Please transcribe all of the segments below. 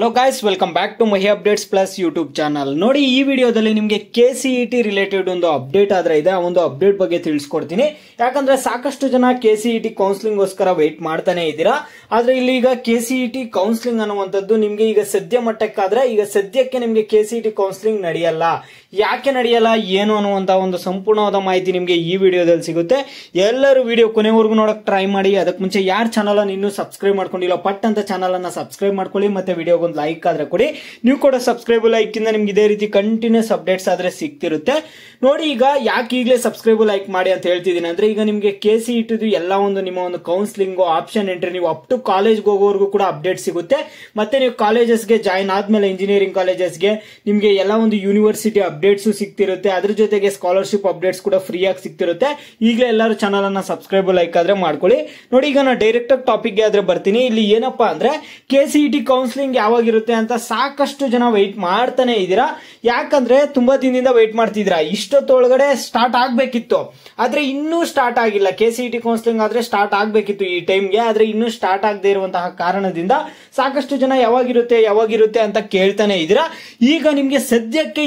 Hello guys, welcome back to Mahi updates plus YouTube channel. ನೋಡಿ, ಈ ವಿಡಿಯೋದಲ್ಲಿ ನಿಮಗೆ KCET ರಿಲೇಟೆಡ್ ಒಂದು ಅಪ್ಡೇಟ್ ಆದ್ರೆ ಇದೆ. ಆ ಒಂದು ಅಪ್ಡೇಟ್ ಬಗ್ಗೆ ತಿಳಿಸ್ಕೊಡ್ತೀನಿ. ಯಾಕಂದ್ರೆ ಸಾಕಷ್ಟು ಜನ KCET ಕೌನ್ಸಿಲಿಂಗ್ ಗೋಸ್ಕರ ವೇಟ್ ಮಾಡ್ತಾನೆ ಇದ್ದೀರಾ. ಆದ್ರೆ ಇಲ್ಲಿ ಈಗ KCET ಕೌನ್ಸಿಲಿಂಗ್ ಅನ್ನುವಂಥದ್ದು ನಿಮ್ಗೆ ಈಗ ಸದ್ಯ ಮಟ್ಟಕ್ಕಾದ್ರೆ ಈಗ ಸದ್ಯಕ್ಕೆ ನಿಮ್ಗೆ KCET ಕೌನ್ಸಿಲಿಂಗ್ ನಡೆಯಲ್ಲ. ಯಾಕೆ ನಡೆಯಲ್ಲ ಏನು ಅನ್ನುವಂತ ಒಂದು ಸಂಪೂರ್ಣವಾದ ಮಾಹಿತಿ ನಿಮ್ಗೆ ಈ ವಿಡಿಯೋದಲ್ಲಿ ಸಿಗುತ್ತೆ. ಎಲ್ಲರೂ ವಿಡಿಯೋ ಕೊನೆವರೆಗೂ ನೋಡಕ್ ಟ್ರೈ ಮಾಡಿ. ಅದಕ್ಕೆ ಮುಂಚೆ ಯಾರು ಚಾನಲ್ ಅನ್ನು ಇನ್ನೂ ಸಬ್ಸ್ಕ್ರೈಬ್ ಮಾಡ್ಕೊಂಡಿಲ್ಲ, ಪಟ್ ಅಂತ ಚಾನಲ್ ಅನ್ನ ಸಬ್ಸ್ಕ್ರೈಬ್ ಮಾಡ್ಕೊಳ್ಳಿ. ಮತ್ತೆ ವಿಡಿಯೋಗೆ ಒಂದು ಲೈಕ್ ಆದ್ರೆ ಕೊಡಿ. ನೀವು ಕೂಡ ಸಬ್ಸ್ಕ್ರೈಬ್ ಲೈಕ್ ಇಂದ ನಿಮ್ಗೆ ಇದೇ ರೀತಿ ಕಂಟಿನ್ಯೂಸ್ ಅಪ್ಡೇಟ್ಸ್ ಆದ್ರೆ ಸಿಗ್ತಿರುತ್ತೆ. ನೋಡಿ, ಈಗ ಯಾಕೆ ಈಗಲೇ ಸಬ್ಸ್ಕ್ರೈಬ್ ಲೈಕ್ ಮಾಡಿ ಅಂತ ಹೇಳ್ತಿದ್ದೀನಿ ಅಂದ್ರೆ, ಈಗ ನಿಮ್ಗೆ KCET ಎಲ್ಲ ಒಂದು ನಿಮ್ಮ ಒಂದು ಕೌನ್ಸಿಲಿಂಗ್ ಆಪ್ಷನ್ ಎಂಟ್ರಿ ನೀವು ಅಪ್ ಟು ಕಾಲೇಜ್ ಹೋಗೋವರೆಗೂ ಕೂಡ ಅಪ್ಡೇಟ್ ಸಿಗುತ್ತೆ. ಮತ್ತೆ ನೀವು ಕಾಲೇಜಸ್ಗೆ ಜಾಯಿನ್ ಆದ್ಮೇಲೆ ಇಂಜಿನಿಯರಿಂಗ್ ಕಾಲೇಜಸ್ಗೆ ನಿಮ್ಗೆ ಎಲ್ಲ ಒಂದು ಯೂನಿವರ್ಸಿಟಿ ಅಪ್ಡೇಟ್ಸ್ ಸಿಗ್ತಿರುತ್ತೆ. ಅದ್ರ ಜೊತೆಗೆ ಸ್ಕಾಲರ್ಶಿಪ್ ಅಪ್ಡೇಟ್ಸ್ ಕೂಡ ಫ್ರೀ ಆಗಿ ಸಿಗ್ತಿರುತ್ತೆ. ಈಗಲೇ ಎಲ್ಲರೂ ಚಾನಲ್ ಅನ್ನ ಸಬ್ಸ್ಕ್ರೈಬ್ ಲೈಕ್ ಆದ್ರೆ ಮಾಡ್ಕೊಳ್ಳಿ. ನೋಡಿ, ಈಗ ನಾನು ಡೈರೆಕ್ಟ್ ಆಗಿ ಟಾಪಿಕ್ ಗೆ ಆದ್ರೆ ಬರ್ತೀನಿ. ಇಲ್ಲಿ ಏನಪ್ಪಾ ಅಂದ್ರೆ, KCET ಕೌನ್ಸಿಲಿಂಗ್ ಯಾವಾಗಿರುತ್ತೆ ಅಂತ ಸಾಕಷ್ಟು ಜನ ವೆಯ್ಟ್ ಮಾಡ್ತಾನೆ ಇದ್ದೀರಾ. ಯಾಕಂದ್ರೆ ತುಂಬಾ ದಿನದಿಂದ ವೆಯ್ಟ್ ಮಾಡ್ತಿದ್ದೀರಾ. ಇಷ್ಟೊತ್ತೊಳಗಡೆ ಸ್ಟಾರ್ಟ್ ಆಗ್ಬೇಕಿತ್ತು, ಆದ್ರೆ ಇನ್ನೂ ಸ್ಟಾರ್ಟ್ ಆಗಿಲ್ಲ. KCET ಕೌನ್ಸಿಲಿಂಗ್ ಆದ್ರೆ ಸ್ಟಾರ್ಟ್ ಆಗ್ಬೇಕಿತ್ತು ಈ ಟೈಮ್ಗೆ, ಆದ್ರೆ ಇನ್ನೂ ಸ್ಟಾರ್ಟ್ ಆಗದೆ ಇರುವಂತಹ ಕಾರಣದಿಂದ ಸಾಕಷ್ಟು ಜನ ಯಾವಾಗಿರುತ್ತೆ ಅಂತ ಕೇಳ್ತಾನೆ ಇದ್ದೀರಾ. ಈಗ ನಿಮ್ಗೆ ಸದ್ಯಕ್ಕೆ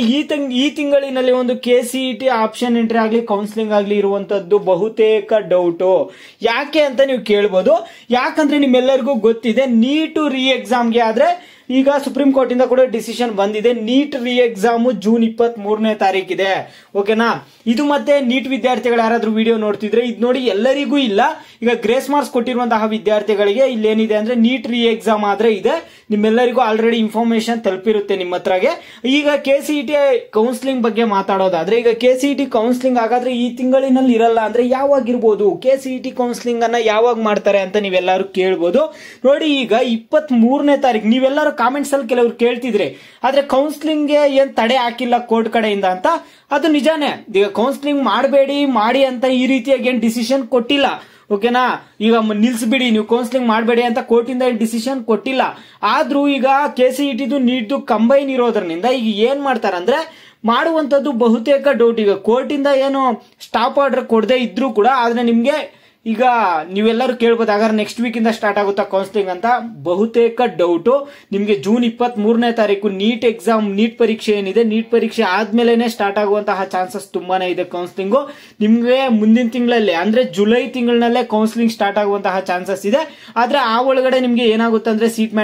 ಈ ತಿಂಗಳಿನಲ್ಲಿ ಒಂದು KCET ಆಪ್ಷನ್ ಎಂಟ್ರಿ ಆಗ್ಲಿ ಕೌನ್ಸಿಲಿಂಗ್ ಆಗ್ಲಿ ಇರುವಂತದ್ದು ಬಹುತೇಕ ಡೌಟು. ಯಾಕೆ ಅಂತ ನೀವು ಕೇಳ್ಬೋದು. ಯಾಕಂದ್ರೆ ನಿಮ್ಮೆಲ್ಲರಿಗೂ ಗೊತ್ತಿದೆ, ನೀಟ್ ರೀ ಎಕ್ಸಾಮ್ಗೆ ಆದ್ರೆ ಈಗ ಸುಪ್ರೀಂ ಕೋರ್ಟ್ ಇಂದ ಕೂಡ ಡಿಸಿಷನ್ ಬಂದಿದೆ. ನೀಟ್ ರೀ ಎಕ್ಸಾಮ್ ಜೂನ್ 23ನೇ ತಾರೀಕಿದೆ. ಓಕೆನಾ? ಇದು ಮತ್ತೆ ನೀಟ್ ವಿದ್ಯಾರ್ಥಿಗಳು ಯಾರಾದ್ರೂ ವಿಡಿಯೋ ನೋಡ್ತಿದ್ರೆ ಇದು ನೋಡಿ, ಎಲ್ಲರಿಗೂ ಇಲ್ಲ. ಈಗ ಗ್ರೇಸ್ ಮಾರ್ಕ್ಸ್ ಕೊಟ್ಟಿರುವಂತಹ ವಿದ್ಯಾರ್ಥಿಗಳಿಗೆ ಇಲ್ಲಿ ಏನಿದೆ ಅಂದ್ರೆ, ನೀಟ್ ರೀ ಎಕ್ಸಾಮ್ ಆದ್ರೆ ಇದೆ. ನಿಮ್ಮೆಲ್ಲರಿಗೂ ಆಲ್ರೆಡಿ ಇನ್ಫಾರ್ಮೇಶನ್ ತಲುಪಿರುತ್ತೆ ನಿಮ್ಮ ಹತ್ರಗೆ. ಈಗ KCET ಕೌನ್ಸಿಲಿಂಗ್ ಬಗ್ಗೆ ಮಾತಾಡೋದಾದ್ರೆ, ಈಗ KCET ಕೌನ್ಸಿಲಿಂಗ್ ಹಾಗಾದ್ರೆ ಈ ತಿಂಗಳಿನಲ್ಲಿ ಇರಲ್ಲ ಅಂದ್ರೆ ಯಾವಾಗಿರ್ಬೋದು? KCET ಕೌನ್ಸಿಲಿಂಗ್ ಅನ್ನ ಯಾವಾಗ ಮಾಡ್ತಾರೆ ಅಂತ ನೀವೆಲ್ಲರೂ ಕೇಳ್ಬೋದು. ನೋಡಿ, ಈಗ 23ನೇ ತಾರೀಕು ನೀವೆಲ್ಲರೂ ಕಾಮೆಂಟ್ಸ್ ಅಲ್ಲಿ ಕೆಲವರು ಕೇಳ್ತಿದ್ರೆ, ಆದ್ರೆ ಕೌನ್ಸಿಲಿಂಗ್ ಗೆ ಏನ್ ತಡೆ ಹಾಕಿಲ್ಲ ಕೋರ್ಟ್ ಕಡೆಯಿಂದ ಅಂತ. ಅದು ನಿಜಾನೇ. ಈಗ ಕೌನ್ಸಿಲಿಂಗ್ ಮಾಡಬೇಡಿ ಮಾಡಿ ಅಂತ ಈ ರೀತಿಯಾಗಿ ಏನ್ ಡಿಸಿಷನ್ ಕೊಟ್ಟಿಲ್ಲ. ಓಕೆನಾ? ಈಗ ನಿಲ್ಸ್ಬಿಡಿ, ನೀವು ಕೌನ್ಸಿಲಿಂಗ್ ಮಾಡಬೇಡಿ ಅಂತ ಕೋರ್ಟ್ ಇಂದ ಡಿಸಿಷನ್ ಕೊಟ್ಟಿಲ್ಲ. ಆದ್ರೂ ಈಗ KCET ನೀಟ್ ಕಂಬೈನ್ ಇರೋದ್ರಿಂದ ಈಗ ಏನ್ ಮಾಡ್ತಾರಂದ್ರೆ, ಮಾಡುವಂತದ್ದು ಬಹುತೇಕ ಡೌಟ್. ಈಗ ಕೋರ್ಟ್ ಇಂದ ಏನು ಸ್ಟಾಪ್ ಆರ್ಡರ್ ಕೊಡದೆ ಇದ್ರೂ ಕೂಡ, ಆದ್ರೆ ನಿಮ್ಗೆ ಈಗ ನೀವೆಲ್ಲರೂ ಕೇಳ್ಬೋದು, ಹಾಗಾದ್ರೆ ನೆಕ್ಸ್ಟ್ ವೀಕ್ ಇಂದ ಸ್ಟಾರ್ಟ್ ಆಗುತ್ತಾ ಕೌನ್ಸಿಲಿಂಗ್ ಅಂತ. ಬಹುತೇಕ ಡೌಟು. ನಿಮ್ಗೆ ಜೂನ್ 23ನೇ ತಾರೀಕು ನೀಟ್ ಎಕ್ಸಾಮ್, ನೀಟ್ ಪರೀಕ್ಷೆ ಏನಿದೆ, ನೀಟ್ ಪರೀಕ್ಷೆ ಆದ್ಮೇಲೆನೆ ಸ್ಟಾರ್ಟ್ ಆಗುವಂತಹ ಚಾನ್ಸಸ್ ತುಂಬಾನೇ ಇದೆ ಕೌನ್ಸಿಲಿಂಗು. ನಿಮ್ಗೆ ಮುಂದಿನ ತಿಂಗಳಲ್ಲಿ ಅಂದ್ರೆ ಜುಲೈ ತಿಂಗಳಲ್ಲೇ ಕೌನ್ಸಿಲಿಂಗ್ ಸ್ಟಾರ್ಟ್ ಆಗುವಂತಹ ಚಾನ್ಸಸ್ ಇದೆ. ಆದ್ರೆ ಆ ಒಳಗಡೆ ನಿಮ್ಗೆ ಏನಾಗುತ್ತೆ ಅಂದ್ರೆ, seat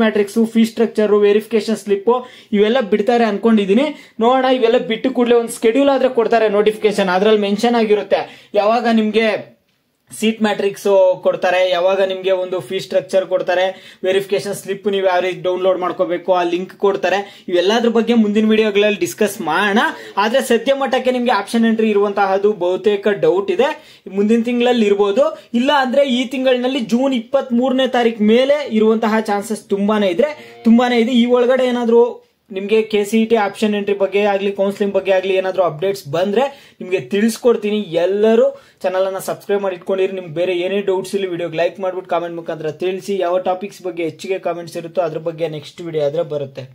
matrix, fees structure, verification slip ಇವೆಲ್ಲ ಬಿಡ್ತಾರೆ ಅನ್ಕೊಂಡಿದೀನಿ. ನೋಡೋಣ. ಇವೆಲ್ಲ ಬಿಟ್ಟು ಕೂಡಲೇ ಒಂದು ಸ್ಕೆಡ್ಯೂಲ್ ಆದ್ರೆ ಕೊಡ್ತಾರೆ, ನೋಟಿಫಿಕೇಶನ್. ಅದ್ರಲ್ಲಿ ಮೆನ್ಷನ್ ಆಗಿರುತ್ತೆ ಯಾವಾಗ ನಿಮ್ಗೆ ಸೀಟ್ ಮ್ಯಾಟ್ರಿಕ್ಸ್ ಕೊಡ್ತಾರೆ, ಯಾವಾಗ ನಿಮ್ಗೆ ಒಂದು ಫೀಸ್ ಸ್ಟ್ರಕ್ಚರ್ ಕೊಡ್ತಾರೆ, ವೆರಿಫಿಕೇಶನ್ ಸ್ಲಿಪ್ ನೀವು ಯಾವ ರೀತಿ ಡೌನ್ಲೋಡ್ ಮಾಡ್ಕೋಬೇಕು ಆ ಲಿಂಕ್ ಕೊಡ್ತಾರೆ. ಇವೆಲ್ಲದ್ರ ಬಗ್ಗೆ ಮುಂದಿನ ವಿಡಿಯೋಗಳಲ್ಲಿ ಡಿಸ್ಕಸ್ ಮಾಡೋಣ. ಆದ್ರೆ ಸದ್ಯ ಮಟ್ಟಕ್ಕೆ ನಿಮ್ಗೆ ಆಪ್ಷನ್ ಎಂಟ್ರಿ ಇರುವಂತಹದ್ದು ಬಹುತೇಕ ಡೌಟ್ ಇದೆ. ಮುಂದಿನ ತಿಂಗಳಲ್ಲಿ ಇರಬಹುದು, ಇಲ್ಲ ಅಂದ್ರೆ ಈ ತಿಂಗಳಿನಲ್ಲಿ ಜೂನ್ 23ನೇ ತಾರೀಕು ಮೇಲೆ ಇರುವಂತಹ ಚಾನ್ಸಸ್ ತುಂಬಾನೇ ಇದೆ. ಈ ಒಳಗಡೆ ಏನಾದ್ರು ನಿಮ್ಗೆ KCET ಆಪ್ಷನ್ ಎಂಟ್ರಿ ಬಗ್ಗೆ ಆಗ್ಲಿ ಕೌನ್ಸಿಲಿಂಗ್ ಬಗ್ಗೆ ಆಗ್ಲಿ ಏನಾದ್ರು ಅಪ್ಡೇಟ್ಸ್ ಬಂದ್ರೆ ನಿಮ್ಗೆ ತಿಳಿಸ್ಕೊಡ್ತೀನಿ. ಎಲ್ಲರೂ ಚಾನಲ್ ಅನ್ನ ಸಬ್ಸ್ಕ್ರೈಬ್ ಮಾಡಿ ಇಟ್ಕೊಂಡಿರಿ. ನಿಮ್ಗೆ ಬೇರೆ ಏನೇ ಡೌಟ್ಸ್ ಇಲ್ಲಿ ವಿಡಿಯೋಗೆ ಲೈಕ್ ಮಾಡ್ಬಿಟ್ಟು ಕಾಮೆಂಟ್ ಮುಖಾಂತರ ತಿಳಿಸಿ. ಯಾವ ಟಾಪಿಕ್ಸ್ ಬಗ್ಗೆ ಹೆಚ್ಚಿಗೆ ಕಾಮೆಂಟ್ಸ್ ಇರುತ್ತೋ ಅದ್ರ ಬಗ್ಗೆ ನೆಕ್ಸ್ಟ್ ವಿಡಿಯೋ ಆದ್ರೆ ಬರುತ್ತೆ.